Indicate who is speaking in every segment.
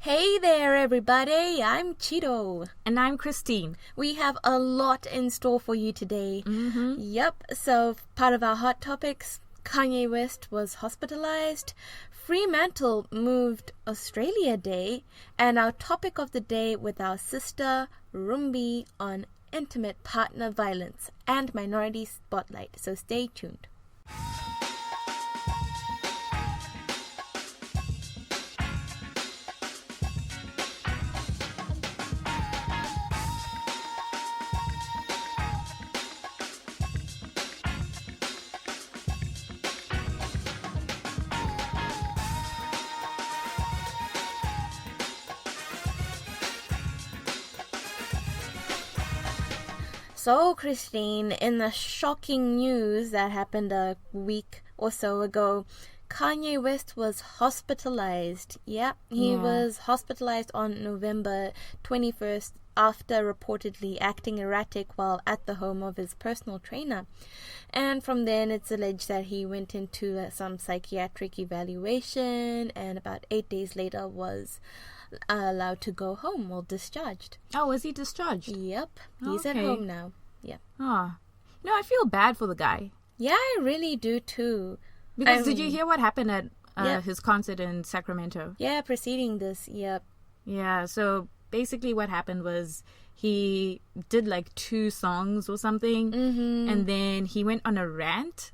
Speaker 1: Hey there, everybody. I'm Chido.
Speaker 2: And I'm Christine.
Speaker 1: We have a lot in store for you today. Yep, so part of our hot topics, Kanye West was hospitalized, Fremantle moved Australia Day, and our topic of the day with our sister Rumbi on intimate partner violence and minority spotlight. So stay tuned. So, Christine, in the shocking news that happened a week or so ago, Kanye West was hospitalized. Yeah, he was hospitalized on November 21st after reportedly acting erratic while at the home of his personal trainer. And from then, it's alleged that he went into some psychiatric evaluation and about 8 days later was allowed to go home or discharged.
Speaker 2: Oh, was he discharged?
Speaker 1: Yep. He's at home now. Yeah.
Speaker 2: Oh. No, I feel bad for the guy.
Speaker 1: Yeah, I really do too.
Speaker 2: Because did you hear what happened at his concert in Sacramento?
Speaker 1: Yeah, preceding this. Yep.
Speaker 2: Yeah, so basically what happened was he did like 2 songs or something, and then he went on a rant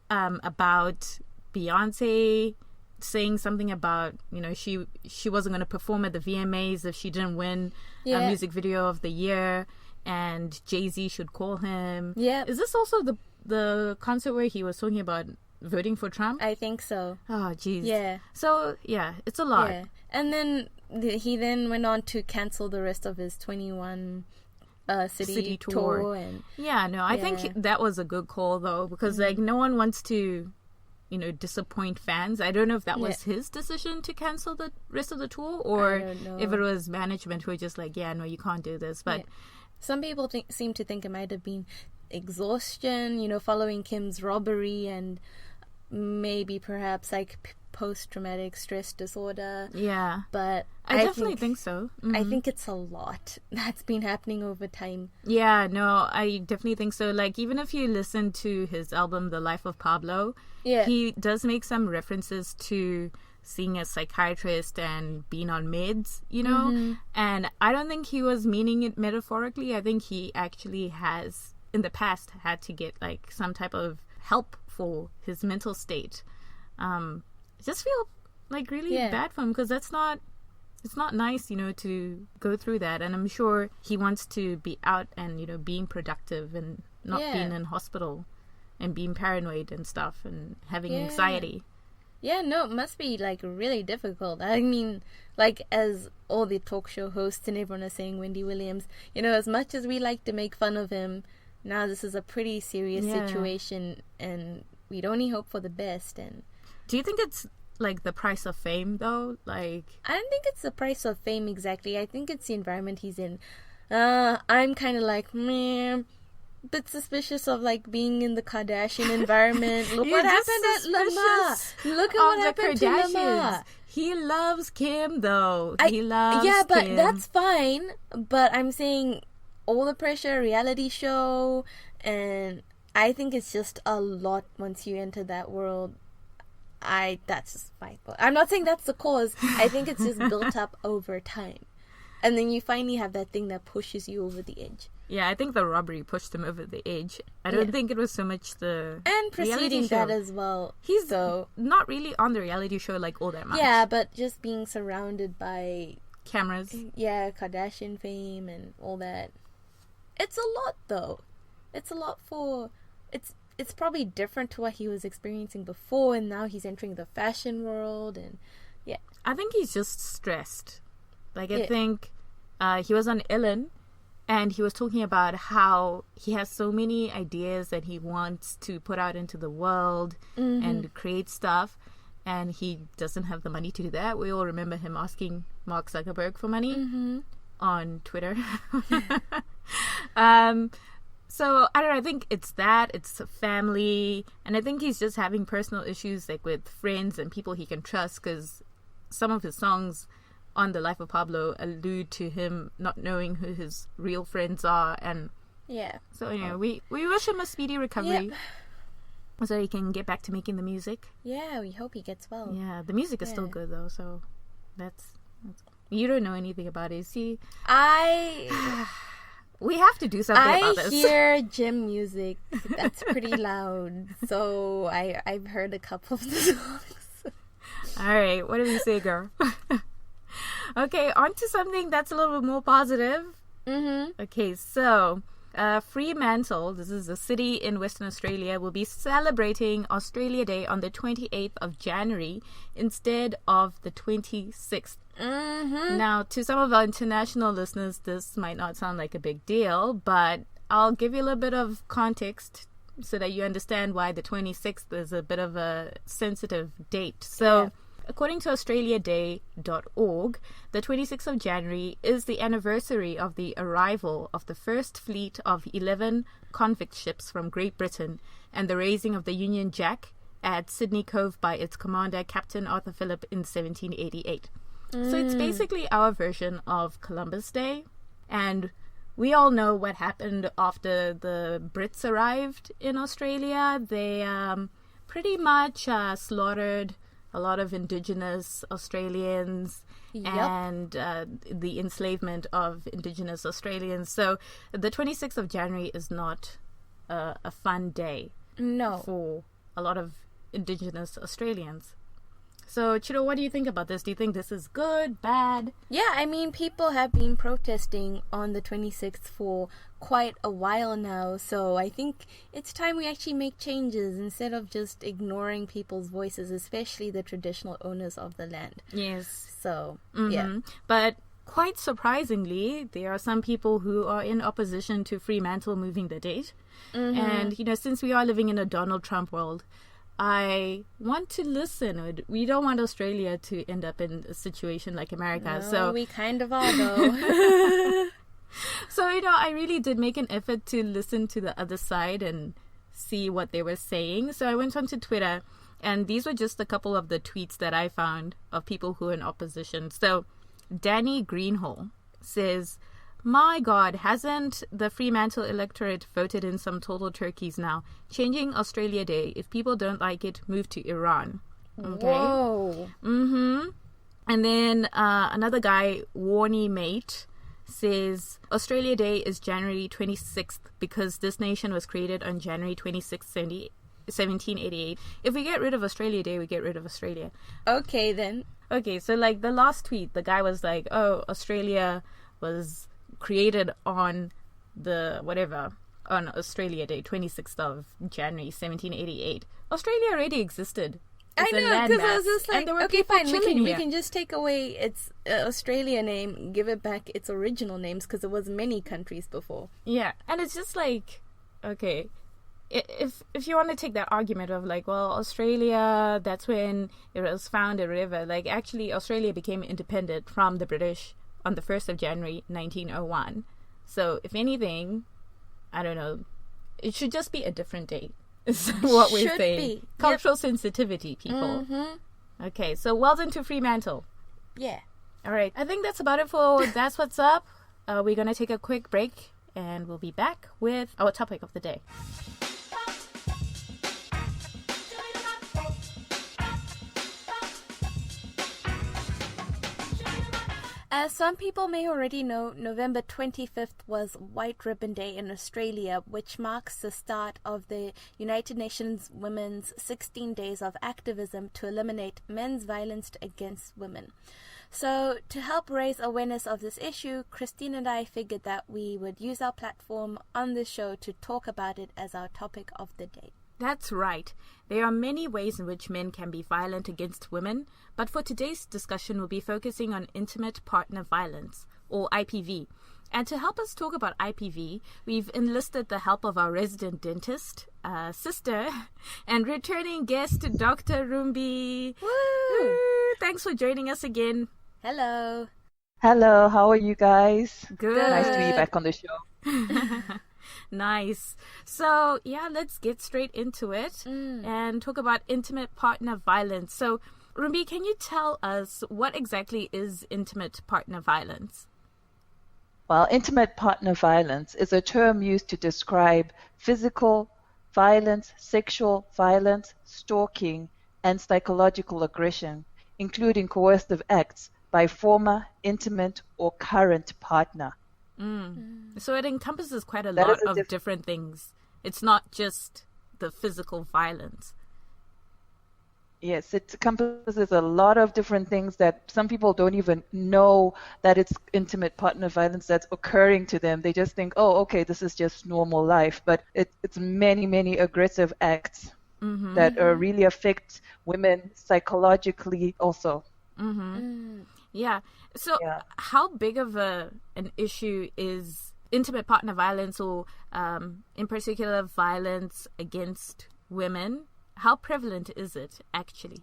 Speaker 2: about Beyonce, saying something about, she wasn't going to perform at the VMAs if she didn't win a music video of the year, and Jay-Z should call him.
Speaker 1: Yeah.
Speaker 2: Is this also the concert where he was talking about voting for Trump?
Speaker 1: I think so.
Speaker 2: Oh, jeez.
Speaker 1: Yeah.
Speaker 2: So, yeah, it's a lot.
Speaker 1: Yeah. And then he then went on to cancel the rest of his 21 city tour. And
Speaker 2: I think that was a good call, though, because, no one wants to disappoint fans. I don't know if that was his decision to cancel the rest of the tour, or if it was management who were just like, no, you can't do this. But
Speaker 1: some people seem to think it might have been exhaustion, following Kim's robbery, and maybe perhaps like post-traumatic stress disorder.
Speaker 2: Yeah.
Speaker 1: But
Speaker 2: I definitely think so.
Speaker 1: I think it's a lot that's been happening over time.
Speaker 2: Yeah, no, I definitely think so. Like, even if you listen to his album, The Life of Pablo, he does make some references to seeing a psychiatrist and being on meds, and I don't think he was meaning it metaphorically. I think he actually has, in the past, had to get like some type of help for his mental state. I just feel like really bad for him, because it's not nice, to go through that. And I'm sure he wants to be out and, being productive and not being in hospital and being paranoid and stuff and having anxiety.
Speaker 1: Yeah, no, it must be like really difficult. I mean, like, as all the talk show hosts and everyone is saying, Wendy Williams, as much as we like to make fun of him, now this is a pretty serious situation, and we'd only hope for the best. And
Speaker 2: do you think it's like the price of fame, though? Like,
Speaker 1: I don't think it's the price of fame exactly. I think it's the environment he's in. I'm kind of like, bit suspicious of like being in the Kardashian environment. Look what happened at Lamar. Look at what happened to Lamar.
Speaker 2: He loves Kim, though. He loves
Speaker 1: but
Speaker 2: Kim.
Speaker 1: That's fine. But I'm saying all the pressure, reality show, and I think it's just a lot once you enter that world. That's just my thought. I'm not saying that's the cause. I think it's just built up over time. And then you finally have that thing that pushes you over the edge.
Speaker 2: Yeah, I think the robbery pushed him over the edge. I don't think it was so much the
Speaker 1: and preceding that as well.
Speaker 2: He's not really on the reality show like all that much.
Speaker 1: Yeah, but just being surrounded by
Speaker 2: cameras.
Speaker 1: Yeah, Kardashian fame and all that. It's a lot, though. It's a lot for... It's probably different to what he was experiencing before, and now he's entering the fashion world, and
Speaker 2: I think he's just stressed. Like, I think he was on Ellen, and he was talking about how he has so many ideas that he wants to put out into the world and create stuff, and he doesn't have the money to do that. We all remember him asking Mark Zuckerberg for money on Twitter. So, I don't know, I think it's that, it's family, and I think he's just having personal issues, like, with friends and people he can trust, because some of his songs on The Life of Pablo allude to him not knowing who his real friends are. And so, we wish him a speedy recovery. Yep. So he can get back to making the music.
Speaker 1: Yeah, we hope he gets well.
Speaker 2: Yeah, the music is still good though, so that's you don't know anything about it. See, we have to do something about this.
Speaker 1: I hear gym music that's pretty loud, so I've heard a couple of the songs.
Speaker 2: All right, what do you say, girl? Okay, on to something that's a little bit more positive. Okay, so Fremantle, this is a city in Western Australia, will be celebrating Australia Day on the 28th of January instead of the 26th. Now, to some of our international listeners, this might not sound like a big deal, but I'll give you a little bit of context so that you understand why the 26th is a bit of a sensitive date. So, according to australiaday.org, the 26th of January is the anniversary of the arrival of the first fleet of 11 convict ships from Great Britain and the raising of the Union Jack at Sydney Cove by its commander, Captain Arthur Phillip, in 1788. So it's basically our version of Columbus Day. And we all know what happened after the Brits arrived in Australia. They pretty much slaughtered a lot of Indigenous Australians and the enslavement of Indigenous Australians. So the 26th of January is not a fun day for a lot of Indigenous Australians. So, Chido, what do you think about this? Do you think this is good, bad?
Speaker 1: Yeah, I mean, people have been protesting on the 26th for quite a while now, so I think it's time we actually make changes instead of just ignoring people's voices, especially the traditional owners of the land.
Speaker 2: Yes.
Speaker 1: So,
Speaker 2: But quite surprisingly, there are some people who are in opposition to Fremantle moving the date. And, since we are living in a Donald Trump world, I want to listen. We don't want Australia to end up in a situation like America.
Speaker 1: No,
Speaker 2: so
Speaker 1: we kind of are, though.
Speaker 2: So, I really did make an effort to listen to the other side and see what they were saying. So I went onto Twitter, and these were just a couple of the tweets that I found of people who are in opposition. So Danny Greenhall says, "My God, hasn't the Fremantle electorate voted in some total turkeys now? Changing Australia Day. If people don't like it, move to Iran." Okay.
Speaker 1: Whoa.
Speaker 2: And then another guy, Warnie Mate, says, "Australia Day is January 26th because this nation was created on January 26th, 1788. If we get rid of Australia Day, we get rid of Australia."
Speaker 1: Okay, then.
Speaker 2: Okay, so like the last tweet, the guy was like, "Oh, Australia was created on on Australia Day, 26th of January, 1788. Australia already existed.
Speaker 1: I know, because I was just like, okay, fine, we can just take away its Australia name, give it back its original names, because it was many countries before.
Speaker 2: Yeah, and it's just like, okay, if you want to take that argument of like, well, Australia, that's when it was founded or whatever, like actually Australia became independent from the British on the 1st of January, 1901. So, if anything, I don't know, it should just be a different date, is what we're saying. Cultural sensitivity, people. Okay, so well done to Fremantle.
Speaker 1: Yeah.
Speaker 2: All right, I think that's about it for That's What's Up. We're going to take a quick break, and we'll be back with our topic of the day.
Speaker 1: As some people may already know, November 25th was White Ribbon Day in Australia, which marks the start of the United Nations Women's 16 Days of Activism to eliminate men's violence against women. So, to help raise awareness of this issue, Christine and I figured that we would use our platform on this show to talk about it as our topic of the day.
Speaker 2: That's right. There are many ways in which men can be violent against women, but for today's discussion, we'll be focusing on intimate partner violence, or IPV. And to help us talk about IPV, we've enlisted the help of our resident dentist, sister, and returning guest, Dr. Rumbi.
Speaker 1: Woo!
Speaker 2: Thanks for joining us again.
Speaker 1: Hello.
Speaker 3: Hello, how are you guys?
Speaker 2: Good.
Speaker 3: Nice to be back on the show.
Speaker 2: Nice. So, yeah, let's get straight into it and talk about intimate partner violence. So, Rumbi, can you tell us what exactly is intimate partner violence?
Speaker 3: Well, intimate partner violence is a term used to describe physical violence, sexual violence, stalking, and psychological aggression, including coercive acts by former, intimate, or current partner.
Speaker 2: So it encompasses quite a lot of different things. It's not just the physical violence.
Speaker 3: Yes, it encompasses a lot of different things that some people don't even know that it's intimate partner violence that's occurring to them. They just think, oh, okay, this is just normal life. But it's many, many aggressive acts that really affect women psychologically also.
Speaker 2: Yeah. So how big of an issue is intimate partner violence, or in particular violence against women? How prevalent is it actually?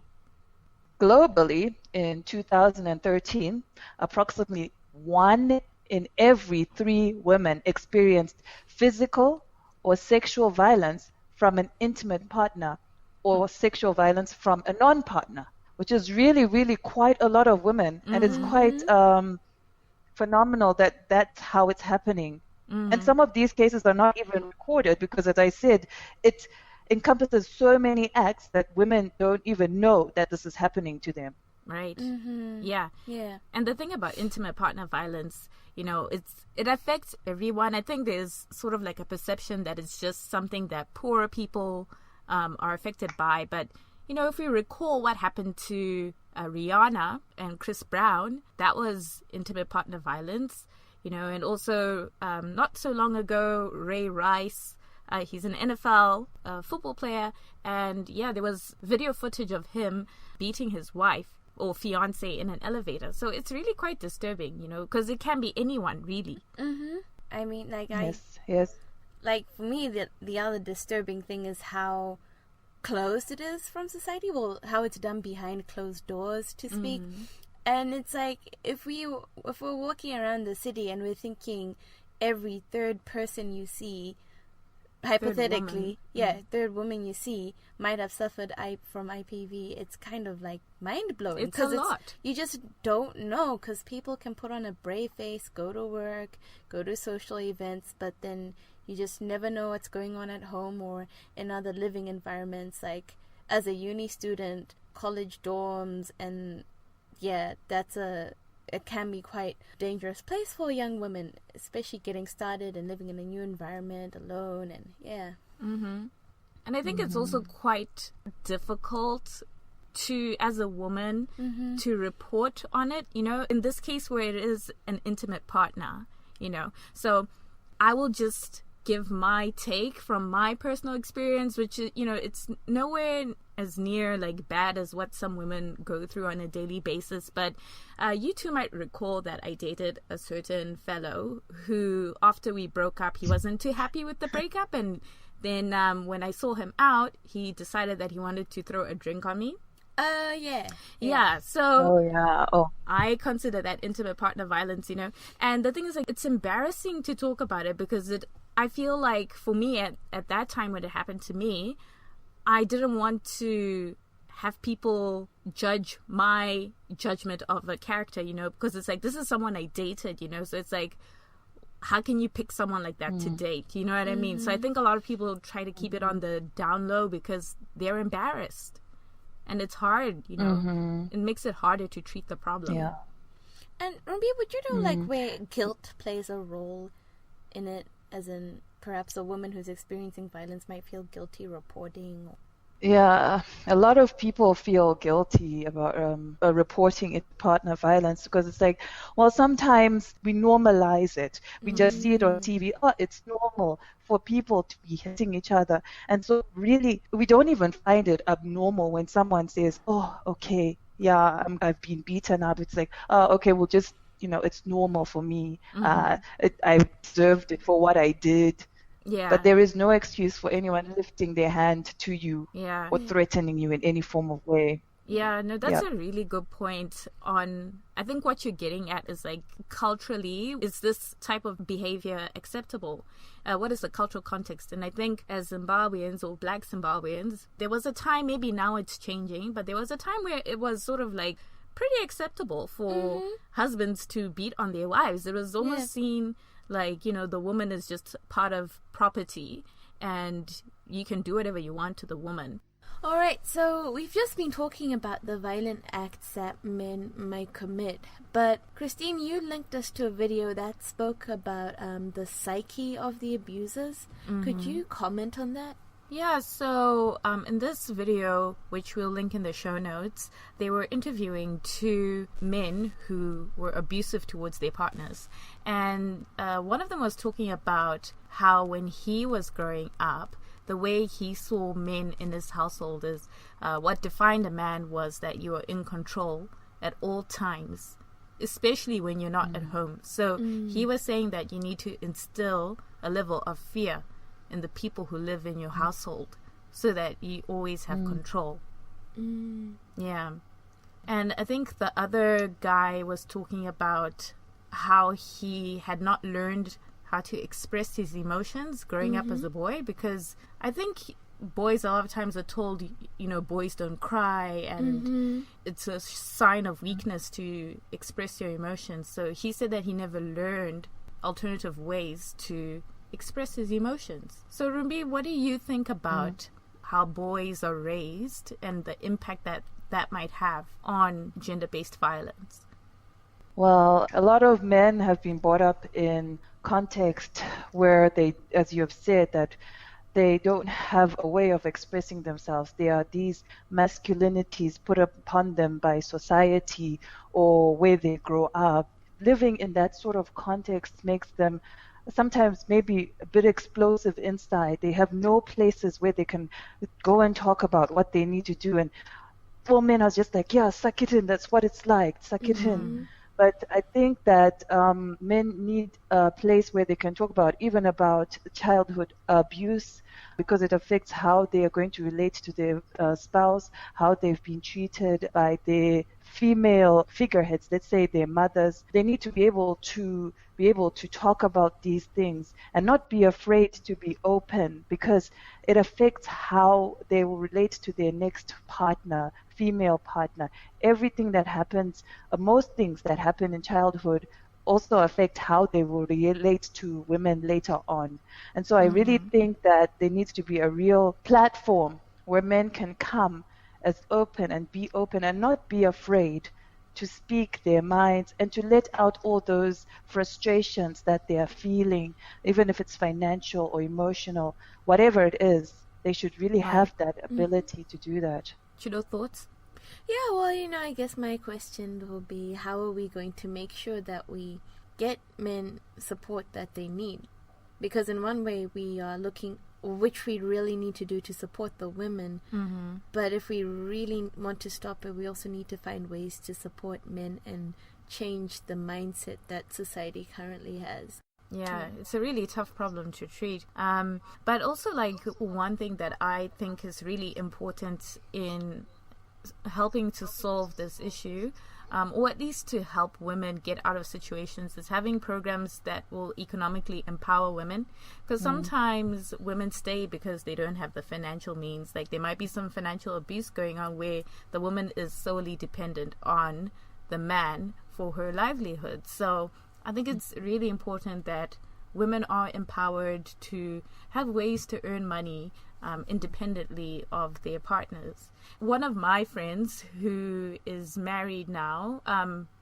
Speaker 3: Globally, in 2013, approximately 1 in every 3 women experienced physical or sexual violence from an intimate partner or sexual violence from a non-partner, which is really, really quite a lot of women. And it's quite phenomenal that that's how it's happening. And some of these cases are not even recorded because, as I said, it encompasses so many acts that women don't even know that this is happening to them.
Speaker 2: Right. Yeah. And the thing about intimate partner violence, you know, it affects everyone. I think there's sort of like a perception that it's just something that poorer people are affected by. But, you know, if we recall what happened to Rihanna and Chris Brown, that was intimate partner violence, you know, and also not so long ago, Ray Rice. He's an NFL football player, and there was video footage of him beating his wife or fiance in an elevator. So it's really quite disturbing, you know, because it can be anyone, really.
Speaker 1: I mean, like,
Speaker 3: Yes.
Speaker 1: Like, for me, the other disturbing thing is how closed it is from society. Well, how it's done behind closed doors, to speak. And it's like, if we're walking around the city and we're thinking every third person you see, hypothetically, third woman you see might have suffered from IPV, it's kind of like mind-blowing.
Speaker 2: It's a lot.
Speaker 1: You just don't know, because people can put on a brave face, go to work, go to social events, but then you just never know what's going on at home or in other living environments, like as a uni student, college dorms, and it can be quite a dangerous place for young women, especially getting started and living in a new environment alone. And
Speaker 2: and I think it's also quite difficult to, as a woman, to report on it, you know, in this case where it is an intimate partner, you know. So I will just give my take from my personal experience, which is, you know, it's nowhere as near like bad as what some women go through on a daily basis. But you two might recall that I dated a certain fellow who, after we broke up, he wasn't too happy with the breakup, and then when I saw him out, he decided that he wanted to throw a drink on me. So I consider that intimate partner violence, you know. And the thing is, like, it's embarrassing to talk about it because I feel like for me at that time when it happened to me, I didn't want to have people judge my judgment of a character, you know, because it's like, this is someone I dated, you know. So it's like, how can you pick someone like that to date? You know what I mean? So I think a lot of people try to keep it on the down low because they're embarrassed. And it's hard, you know. It makes it harder to treat the problem.
Speaker 3: Yeah.
Speaker 1: And Rumbi, would you know, like, where guilt plays a role in it, as in perhaps a woman who's experiencing violence might feel guilty reporting?
Speaker 3: Yeah, a lot of people feel guilty about reporting partner violence because it's like, well, sometimes we normalize it. We just see it on TV. Oh, it's normal for people to be hitting each other. And so really, we don't even find it abnormal when someone says, oh, okay, yeah, I've been beaten up. It's like, oh, okay, we'll just, you know, it's normal for me. I deserved it for what I did.
Speaker 2: Yeah.
Speaker 3: But there is no excuse for anyone lifting their hand to you or threatening you in any form of way.
Speaker 2: Yeah, no, that's a really good point on, I think what you're getting at is like, culturally, is this type of behavior acceptable? What is the cultural context? And I think as Zimbabweans or Black Zimbabweans, there was a time, maybe now it's changing, but there was a time where it was sort of like pretty acceptable for husbands to beat on their wives. It was almost seen like, you know, the woman is just part of property and you can do whatever you want to the woman.
Speaker 1: All right, so we've just been talking about the violent acts that men might commit, but Christine, you linked us to a video that spoke about the psyche of the abusers. Could you comment on that?
Speaker 2: Yeah, so in this video, which we'll link in the show notes, they were interviewing two men who were abusive towards their partners. And one of them was talking about how when he was growing up, the way he saw men in his household is what defined a man was that you are in control at all times, especially when you're not at home. So he was saying that you need to instill a level of fear in the people who live in your household so that you always have control. Yeah. And I think the other guy was talking about how he had not learned how to express his emotions growing up as a boy, because I think boys a lot of times are told, you know, boys don't cry and it's a sign of weakness to express your emotions. So he said that he never learned alternative ways to express his emotions. So Rumbi, what do you think about how boys are raised and the impact that that might have on gender-based violence?
Speaker 3: Well, a lot of men have been brought up in context where they, as you have said, that they don't have a way of expressing themselves. There are these masculinities put upon them by society or where they grow up. Living in that sort of context makes them sometimes maybe a bit explosive inside. They have no places where they can go and talk about what they need to do. And for men are just like, yeah, suck it in. That's what it's like. Suck it in. But I think that men need a place where they can talk about even about childhood abuse, because it affects how they are going to relate to their spouse, how they've been treated by their female figureheads, let's say their mothers. They need to be able to talk about these things and not be afraid to be open, because it affects how they will relate to their next partner, female partner. Everything that happens, most things that happen in childhood also affect how they will relate to women later on. And so I really think that there needs to be a real platform where men can come as open and be open and not be afraid to speak their minds and to let out all those frustrations that they are feeling, even if it's financial or emotional, whatever it is, they should really have that ability to do that.
Speaker 2: Chido, thoughts?
Speaker 1: Yeah, well, you know, I guess my question will be, how are we going to make sure that we get men support that they need? Because in one way we are looking, which we really need to do to support the women, but if we really want to stop it, we also need to find ways to support men and change the mindset that society currently has.
Speaker 2: Yeah, it's a really tough problem to treat. But also, like, one thing that I think is really important in helping to solve this issue, or at least to help women get out of situations, is having programs that will economically empower women. Because sometimes women stay because they don't have the financial means. Like, there might be some financial abuse going on where the woman is solely dependent on the man for her livelihood. So I think it's really important that women are empowered to have ways to earn money independently of their partners. One of my friends who is married now,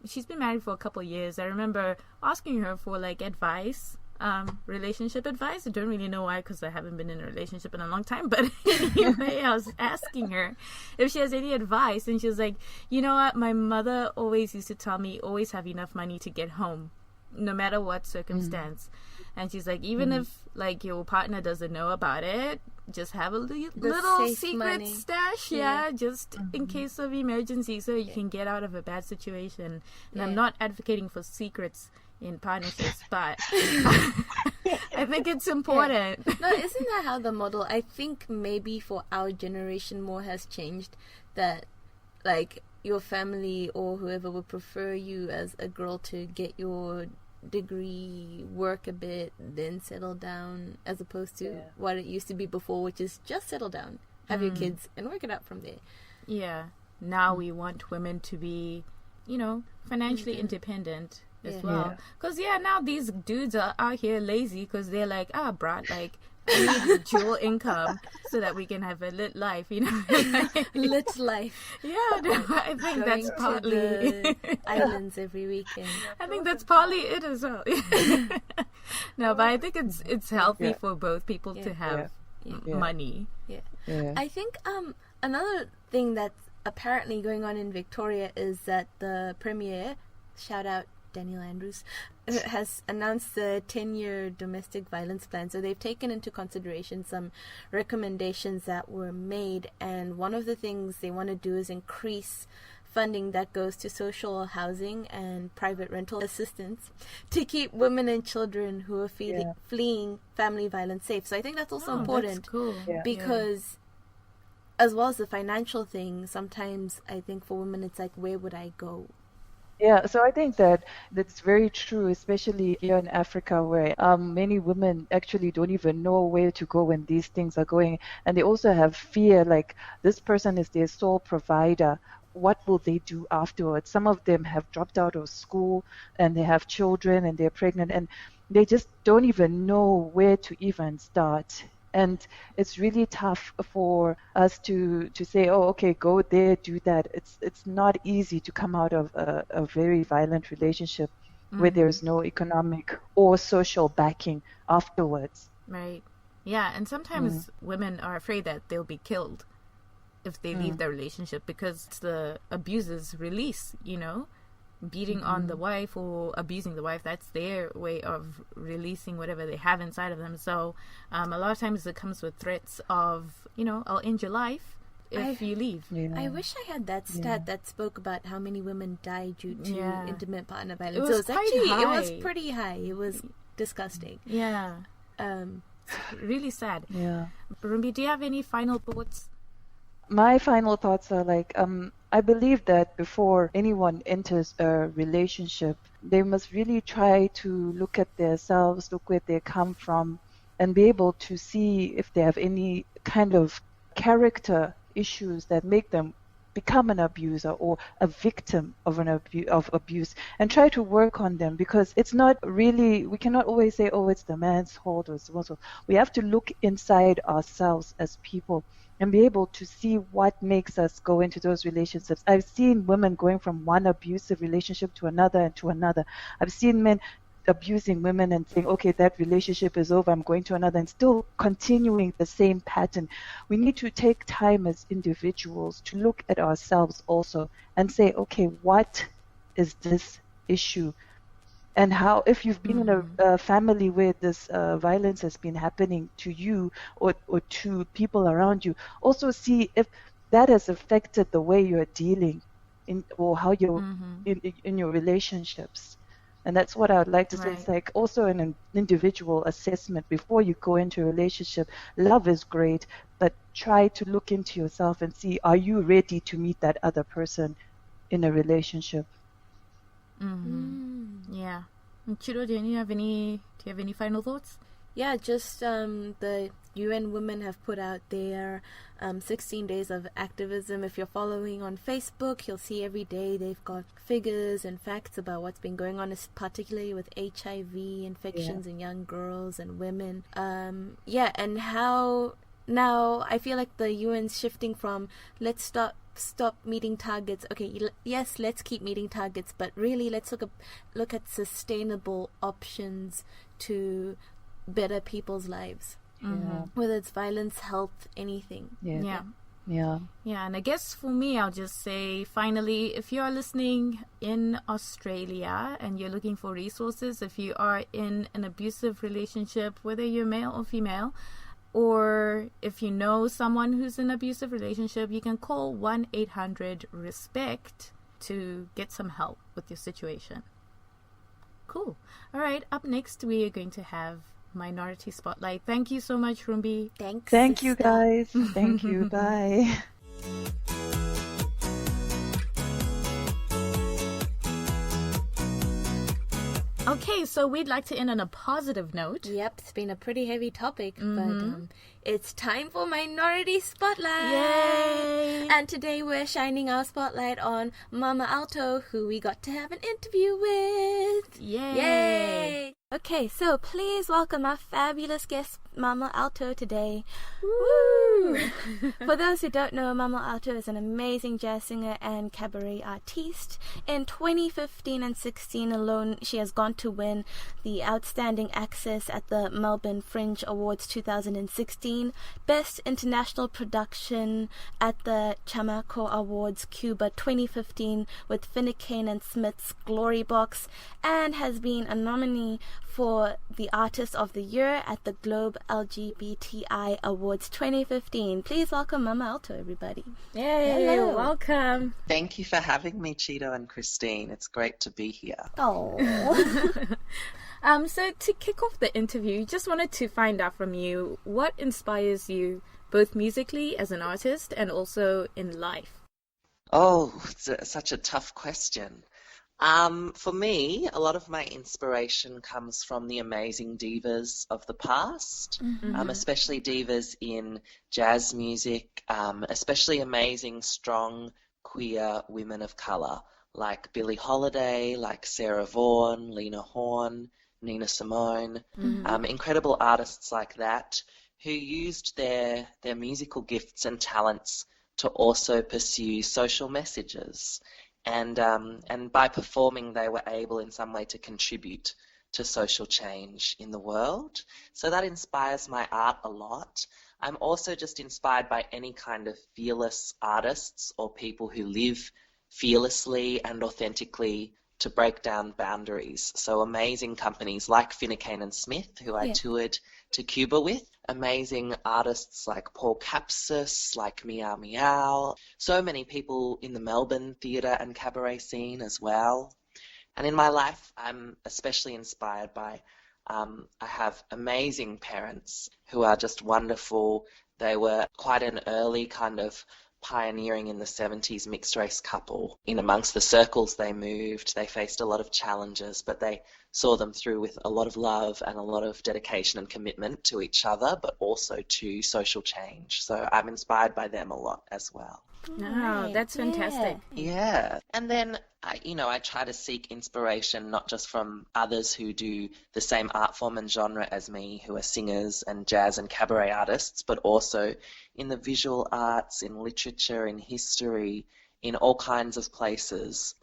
Speaker 2: she's been married for a couple of years. I remember asking her for like advice, relationship advice. I don't really know why, because I haven't been in a relationship in a long time, but anyway, I was asking her if she has any advice, and she was like, you know what, my mother always used to tell me, always have enough money to get home, no matter what circumstance. And she's like, even if like your partner doesn't know about it, just have a little secret money. Stash, just in case of emergency, so you can get out of a bad situation. And I'm not advocating for secrets in partnerships, but I think it's important.
Speaker 1: No, isn't that how the model, I think maybe for our generation more has changed, that like your family or whoever would prefer you as a girl to get your degree, work a bit, then settle down, as opposed to what it used to be before, which is just settle down, have your kids, and work it out from there.
Speaker 2: Yeah. Now we want women to be, financially independent as well. Because, now these dudes are out here lazy because they're like, brat, like, I need dual income so that we can have a lit life,
Speaker 1: Lit life.
Speaker 2: Yeah, I think that's partly
Speaker 1: the islands every weekend.
Speaker 2: I think that's partly it as well. No, but I think it's healthy for both people to have money.
Speaker 1: Yeah. I think another thing that's apparently going on in Victoria is that the Premier, shout out Daniel Andrews, has announced the 10-year domestic violence plan. So they've taken into consideration some recommendations that were made, and one of the things they want to do is increase funding that goes to social housing and private rental assistance to keep women and children who are fleeing family violence safe. So I think that's also important.
Speaker 2: That's cool.
Speaker 1: Because as well as the financial thing, sometimes I think for women it's like, where would I go?
Speaker 3: Yeah, so I think that's very true, especially here in Africa, where many women actually don't even know where to go when these things are going. And they also have fear, like this person is their sole provider. What will they do afterwards? Some of them have dropped out of school and they have children and they're pregnant and they just don't even know where to even start. And it's really tough for us to say, oh, okay, go there, do that. It's not easy to come out of a very violent relationship where there's no economic or social backing afterwards.
Speaker 2: Right. Yeah, and sometimes women are afraid that they'll be killed if they leave their relationship because it's the abuser's release, beating on the wife or abusing the wife, that's their way of releasing whatever they have inside of them. So a lot of times it comes with threats of, I'll end your life if you leave.
Speaker 1: I wish I had that stat that spoke about how many women died due to intimate partner violence. It was pretty high. It was disgusting.
Speaker 2: Yeah. Really sad.
Speaker 3: Yeah.
Speaker 2: Rumbi, do you have any final thoughts?
Speaker 3: My final thoughts are like, I believe that before anyone enters a relationship, they must really try to look at themselves, look where they come from, and be able to see if they have any kind of character issues that make them become an abuser or a victim of abuse, and try to work on them, because it's not really, we cannot always say, oh, it's the man's fault or it's the woman's fault. We have to look inside ourselves as people and be able to see what makes us go into those relationships. I've seen women going from one abusive relationship to another and to another. I've seen men abusing women and saying, okay, that relationship is over, I'm going to another, and still continuing the same pattern. We need to take time as individuals to look at ourselves also and say, okay, what is this issue? And how, if you've been in a family where this violence has been happening to you or to people around you, also see if that has affected the way you're dealing in, or how you're in your relationships. And that's what I would like to say. It's like also an individual assessment before you go into a relationship. Love is great, but try to look into yourself and see, are you ready to meet that other person in a relationship?
Speaker 2: Yeah. Chido, do you have any final thoughts?
Speaker 1: Yeah, just the UN Women have put out their 16 days of activism. If you're following on Facebook, you'll see every day they've got figures and facts about what's been going on, particularly with HIV infections in young girls and women. And how now I feel like the UN's shifting from let's stop meeting targets. Okay, yes, let's keep meeting targets, but really let's look at sustainable options to better people's lives. Whether it's violence, health, anything.
Speaker 2: Yeah, and I guess for me, I'll just say finally, if you are listening in Australia and you're looking for resources, if you are in an abusive relationship, whether you're male or female, or if you know someone who's in an abusive relationship, you can call 1-800-RESPECT to get some help with your situation. Cool. All right, up next we are going to have Minority Spotlight. Thank you so much, Rumbi.
Speaker 1: Thanks.
Speaker 3: Thank you, guys. Thank you. Bye.
Speaker 2: Okay, so we'd like to end on a positive note.
Speaker 1: Yep, it's been a pretty heavy topic, but it's time for Minority Spotlight.
Speaker 2: Yay!
Speaker 1: And today we're shining our spotlight on Mama Alto, who we got to have an interview with.
Speaker 2: Yay!
Speaker 1: Okay, so please welcome our fabulous guest, Mama Alto, today. Woo! For those who don't know, Mama Alto is an amazing jazz singer and cabaret artiste. In 2015 and 16 alone, she has gone to win the Outstanding Access at the Melbourne Fringe Awards 2016, Best International Production at the Chamaco Awards Cuba 2015 with Finnecane and Smith's Glory Box, and has been a nominee for the Artist of the Year at the Globe LGBTQIA Awards 2015. Please welcome Mama Alto, everybody.
Speaker 2: Yay!
Speaker 1: Hello.
Speaker 2: Welcome.
Speaker 4: Thank you for having me, Chido and Christine. It's great to be here.
Speaker 1: Oh.
Speaker 2: So to kick off the interview, just wanted to find out from you what inspires you both musically as an artist and also in life.
Speaker 4: Oh, it's such a tough question. For me, a lot of my inspiration comes from the amazing divas of the past, especially divas in jazz music, especially amazing, strong, queer women of colour, like Billie Holiday, like Sarah Vaughan, Lena Horne, Nina Simone, incredible artists like that who used their musical gifts and talents to also pursue social messages. And by performing, they were able in some way to contribute to social change in the world. So that inspires my art a lot. I'm also just inspired by any kind of fearless artists or people who live fearlessly and authentically to break down boundaries. So amazing companies like Finnecane and Smith, who I toured to Cuba with, amazing artists like Paul Capsis, like Meow Meow, so many people in the Melbourne theatre and cabaret scene as well. And in my life, I'm especially inspired by, I have amazing parents who are just wonderful. They were quite an early kind of pioneering in the 70s mixed race couple. In amongst the circles they moved, they faced a lot of challenges, but they saw them through with a lot of love and a lot of dedication and commitment to each other, but also to social change. So I'm inspired by them a lot as well.
Speaker 2: Oh, that's fantastic.
Speaker 4: Yeah. And then, I try to seek inspiration not just from others who do the same art form and genre as me, who are singers and jazz and cabaret artists, but also in the visual arts, in literature, in history, in all kinds of places.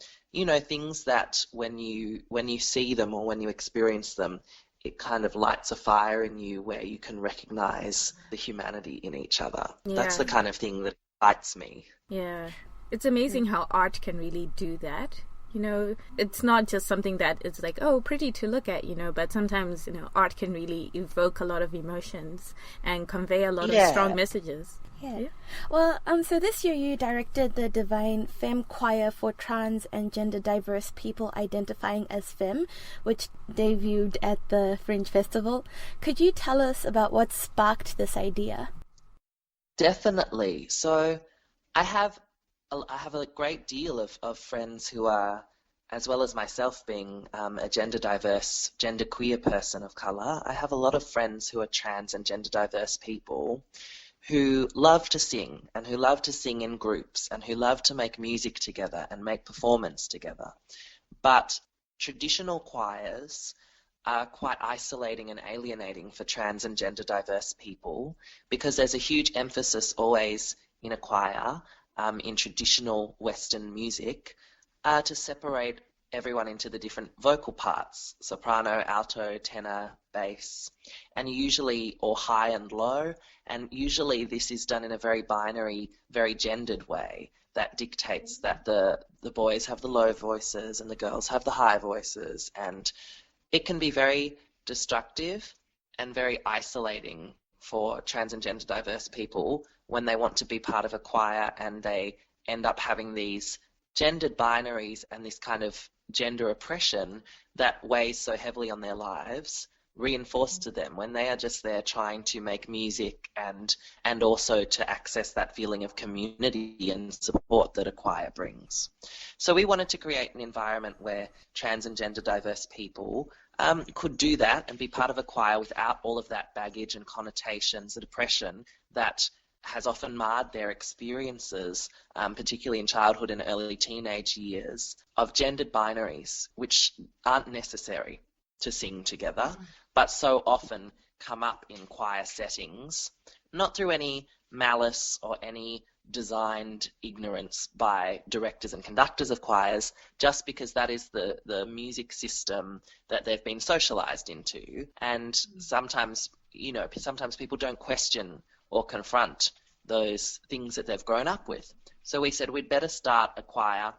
Speaker 4: Things that when you see them or when you experience them, it kind of lights a fire in you where you can recognize the humanity in each other. Yeah. That's the kind of thing that excites me.
Speaker 2: Yeah. It's amazing how art can really do that. It's not just something that is like, oh, pretty to look at, but sometimes, art can really evoke a lot of emotions and convey a lot of strong messages.
Speaker 1: Yeah. Well, so this year you directed the Divine Femme Choir for trans and gender diverse people identifying as femme, which debuted at the Fringe Festival. Could you tell us about what sparked this idea?
Speaker 4: Definitely. So I have a great deal of friends who are, as well as myself being a gender diverse, gender queer person of colour, I have a lot of friends who are trans and gender diverse people who love to sing and who love to sing in groups and who love to make music together and make performance together. But traditional choirs are quite isolating and alienating for trans and gender diverse people because there's a huge emphasis always in a choir, in traditional Western music, to separate everyone into the different vocal parts, soprano, alto, tenor, bass, and usually, or high and low, and usually this is done in a very binary, very gendered way that dictates that the boys have the low voices and the girls have the high voices, and it can be very destructive and very isolating for trans and gender diverse people when they want to be part of a choir and they end up having these gendered binaries and this kind of gender oppression that weighs so heavily on their lives reinforced to them when they are just there trying to make music and also to access that feeling of community and support that a choir brings. So we wanted to create an environment where trans and gender diverse people could do that and be part of a choir without all of that baggage and connotations, the depression that has often marred their experiences, particularly in childhood and early teenage years, of gendered binaries, which aren't necessary to sing together, but so often come up in choir settings, not through any malice or any designed ignorance by directors and conductors of choirs, just because that is the music system that they've been socialized into. And sometimes, sometimes people don't question or confront those things that they've grown up with. So we said we'd better start a choir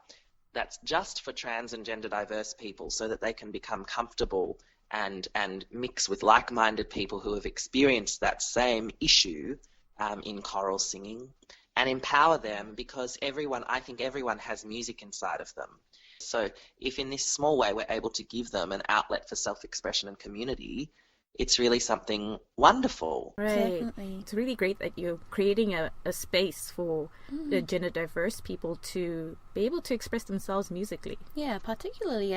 Speaker 4: that's just for trans and gender diverse people so that they can become comfortable and mix with like-minded people who have experienced that same issue in choral singing, and empower them, because I think everyone has music inside of them. So if in this small way we're able to give them an outlet for self-expression and community, it's really something wonderful.
Speaker 2: Right. Definitely. It's really great that you're creating a space for the gender diverse people to be able to express themselves musically.
Speaker 1: Yeah, particularly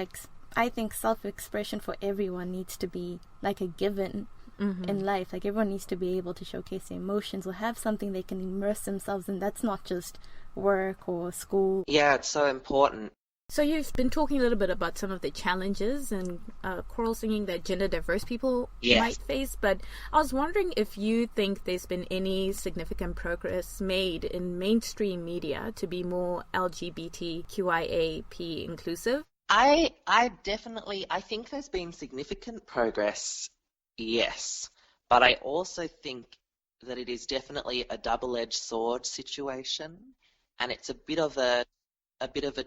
Speaker 1: I think self-expression for everyone needs to be like a given in life. Like everyone needs to be able to showcase their emotions or have something they can immerse themselves in that's not just work or school.
Speaker 4: Yeah, it's so important.
Speaker 2: So you've been talking a little bit about some of the challenges in choral singing that gender diverse people might face, but I was wondering if you think there's been any significant progress made in mainstream media to be more LGBTQIA inclusive?
Speaker 4: I think there's been significant progress, yes, but I also think that it is definitely a double-edged sword situation, and it's a bit of a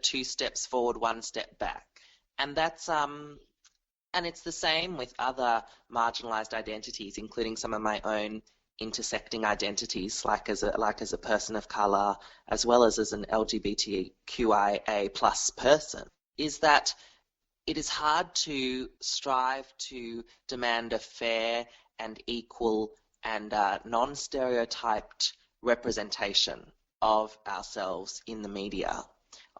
Speaker 4: two steps forward, one step back. And that's and it's the same with other marginalized identities, including some of my own intersecting identities, like as a person of color, as well as an LGBTQIA plus person, is that it is hard to strive to demand a fair and equal and non-stereotyped representation of ourselves in the media,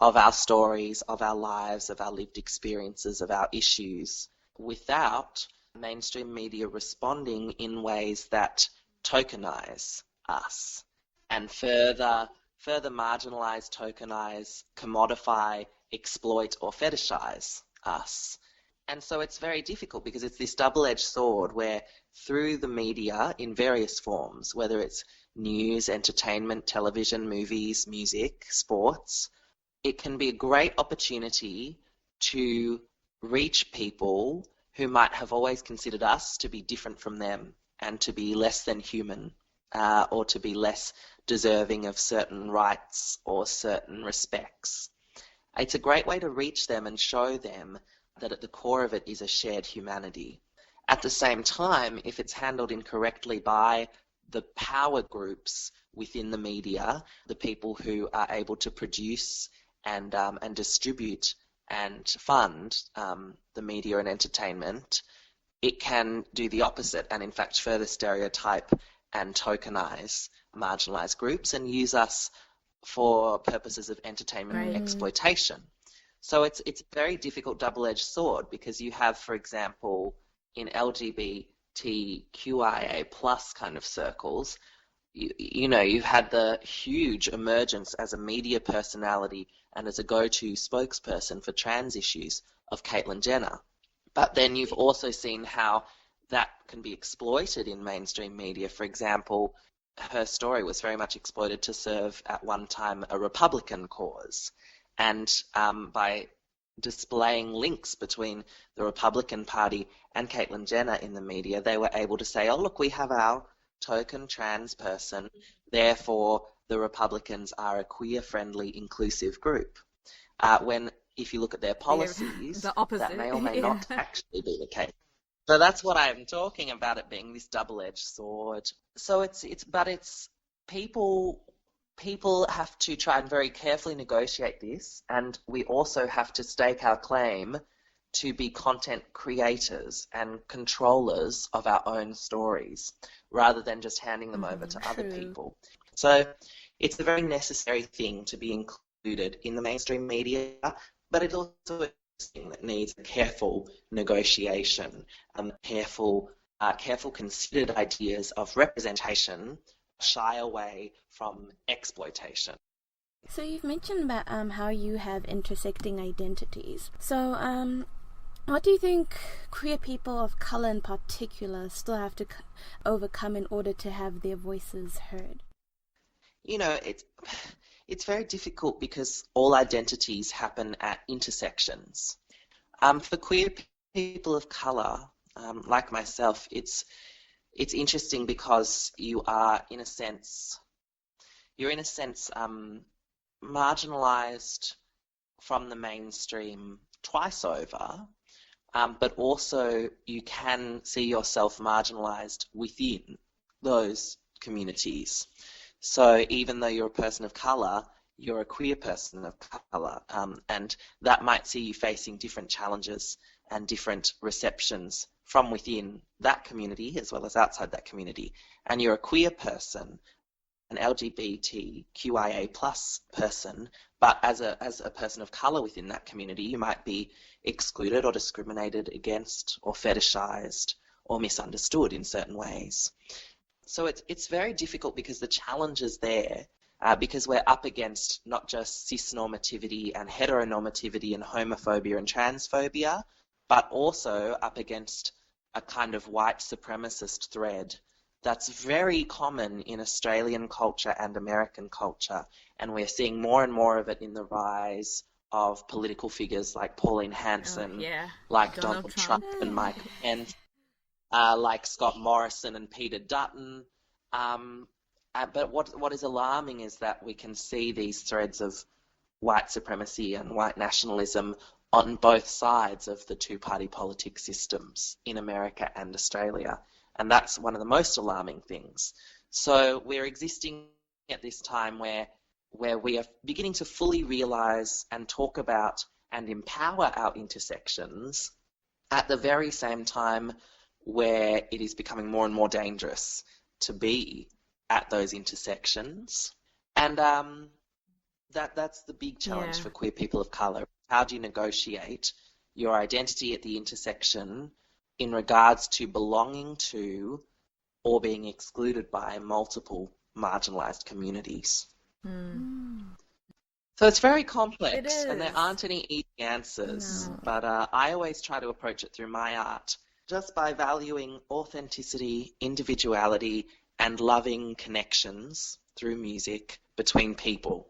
Speaker 4: of our stories, of our lives, of our lived experiences, of our issues, without mainstream media responding in ways that tokenize us and further marginalize, tokenize, commodify, exploit, or fetishize us. And so it's very difficult because it's this double-edged sword where through the media in various forms, whether it's news, entertainment, television, movies, music, sports, it can be a great opportunity to reach people who might have always considered us to be different from them and to be less than human, or to be less deserving of certain rights or certain respects. It's a great way to reach them and show them that at the core of it is a shared humanity. At the same time, if it's handled incorrectly by the power groups within the media, the people who are able to produce and distribute and fund the media and entertainment, it can do the opposite and in fact further stereotype and tokenize marginalized groups and use us for purposes of entertainment and exploitation. So it's a very difficult double-edged sword because you have, for example, in LGBTQIA plus kind of circles, you've had the huge emergence as a media personality and as a go-to spokesperson for trans issues of Caitlyn Jenner. But then you've also seen how that can be exploited in mainstream media. For example, her story was very much exploited to serve at one time a Republican cause. And by displaying links between the Republican Party and Caitlyn Jenner in the media, they were able to say, oh, look, we have our token trans person, therefore the Republicans are a queer-friendly, inclusive group. When, if you look at their policies,
Speaker 2: the opposite.
Speaker 4: That may or may not actually be the case. So that's what I'm talking about, it being this double-edged sword. So it's people have to try and very carefully negotiate this, and we also have to stake our claim to be content creators and controllers of our own stories rather than just handing them over to other people. So it's a very necessary thing to be included in the mainstream media, but it's also a thing that needs a careful negotiation, careful considered ideas of representation shy away from exploitation.
Speaker 1: So you've mentioned about how you have intersecting identities. So what do you think queer people of colour in particular still have to overcome in order to have their voices heard?
Speaker 4: You know, it's very difficult because all identities happen at intersections. For queer people of colour, like myself, it's interesting because you're in a sense marginalised from the mainstream twice over, but also you can see yourself marginalised within those communities. So even though you're a person of colour, you're a queer person of colour, and that might see you facing different challenges and different receptions from within that community as well as outside that community. And you're a queer person, an LGBTQIA plus person, but as a person of colour within that community, you might be excluded or discriminated against or fetishised or misunderstood in certain ways. So it's very difficult because the challenge is there, because we're up against not just cis-normativity and heteronormativity and homophobia and transphobia, but also up against a kind of white supremacist thread that's very common in Australian culture and American culture, and we're seeing more and more of it in the rise of political figures like Pauline Hanson, like Donald Trump and Mike Pence, like Scott Morrison and Peter Dutton. But what is alarming is that we can see these threads of white supremacy and white nationalism on both sides of the two-party politics systems in America and Australia. And that's one of the most alarming things. So we're existing at this time where we are beginning to fully realise and talk about and empower our intersections at the very same time where it is becoming more and more dangerous to be at those intersections. And that's the big challenge for queer people of colour. How do you negotiate your identity at the intersection in regards to belonging to or being excluded by multiple marginalised communities? So it's very complex, and there aren't any easy answers, but I always try to approach it through my art, just by valuing authenticity, individuality, and loving connections through music between people,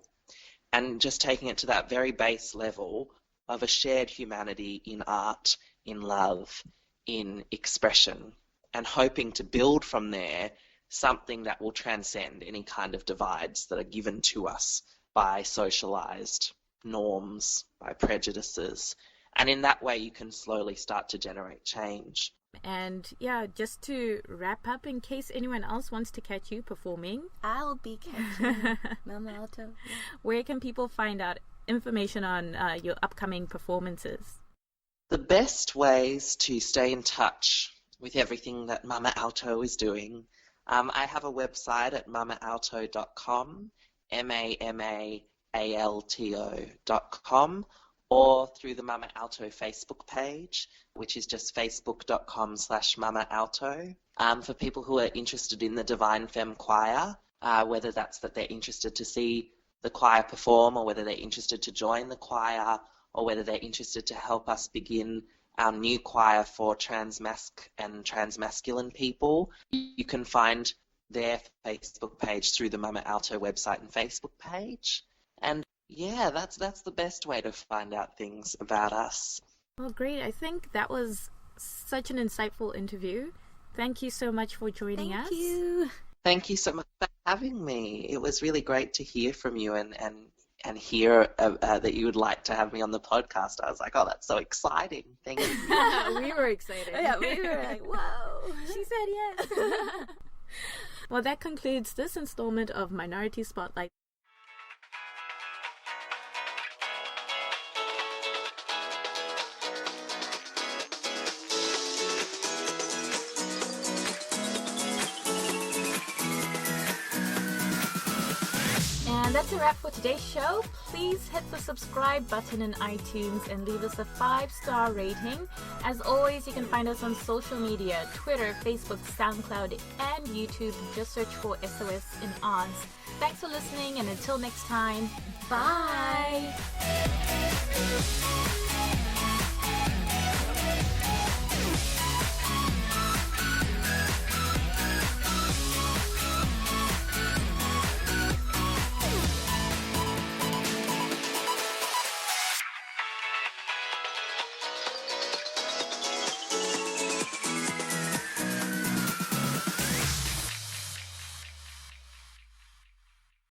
Speaker 4: and just taking it to that very base level of a shared humanity in art, in love, in expression, and hoping to build from there something that will transcend any kind of divides that are given to us by socialised norms, by prejudices. And in that way, you can slowly start to generate change.
Speaker 2: And just to wrap up, in case anyone else wants to catch you performing,
Speaker 1: I'll be catching Mama Alto.
Speaker 2: Where can people find out information on your upcoming performances?
Speaker 4: The best ways to stay in touch with everything that Mama Alto is doing, I have a website at mamaalto.com, MAMAALTO.com, or through the Mama Alto Facebook page, which is just facebook.com/Mama Alto. For people who are interested in the Divine Femme Choir, whether that's that they're interested to see the choir perform, or whether they're interested to join the choir, or whether they're interested to help us begin our new choir for transmasc and transmasculine people, you can find their Facebook page through the Mama Alto website and Facebook page. And that's the best way to find out things about us.
Speaker 2: Well, great. I think that was such an insightful interview. Thank you so much for joining us.
Speaker 4: Thank you so much for having me. It was really great to hear from you and hear that you would like to have me on the podcast. I was like, oh, that's so exciting. Thank you.
Speaker 2: We were excited.
Speaker 1: Yeah, we were like, whoa.
Speaker 2: She said yes. Well, that concludes this installment of Minority Spotlight. And that's a wrap for today's show. Please hit the subscribe button in iTunes and leave us a 5-star rating. As always, you can find us on social media, Twitter, Facebook, SoundCloud, and YouTube. Just search for SOS in Oz. Thanks for listening, and until next time, bye!